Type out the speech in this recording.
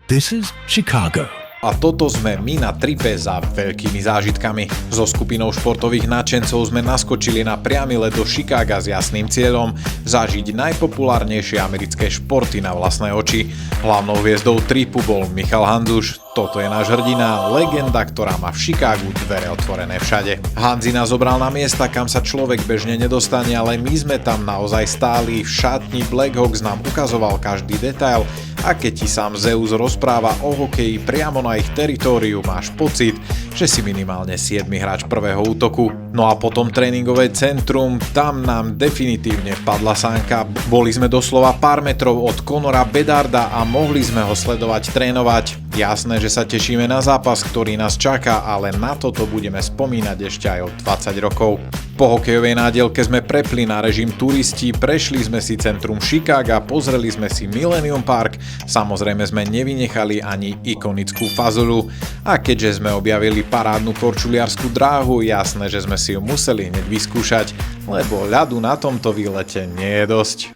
This is Chicago. A toto sme my na tripe za veľkými zážitkami. So skupinou športových nadšencov sme naskočili na priamy let do Chicaga s jasným cieľom zažiť najpopulárnejšie americké športy na vlastné oči. Hlavnou hviezdou tripu bol Michal Handzuš. Toto je náš hrdina, legenda, ktorá má v Chicagu dvere otvorené všade. Hanzi nás zobral na miesta, kam sa človek bežne nedostane, ale my sme tam naozaj stáli. V šatni Blackhawks nám ukazoval každý detail a keď ti sám Zeus rozpráva o hokeji priamo na ich teritóriu, máš pocit, že si minimálne 7. hráč prvého útoku. No a potom tréningové centrum, tam nám definitívne padla sánka. Boli sme doslova pár metrov od Connora Bedarda a mohli sme ho sledovať trénovať. Jasné, že sa tešíme na zápas, ktorý nás čaká, ale na toto budeme spomínať ešte aj o 20 rokov. Po hokejovej nádielke sme prepli na režim turisti, prešli sme si centrum Chicaga, pozreli sme si Millennium Park, samozrejme sme nevynechali ani ikonickú fazulu. A keďže sme objavili parádnu korčuliarsku dráhu, jasné, že sme si ju museli hneď vyskúšať, lebo ľadu na tomto výlete nie je dosť.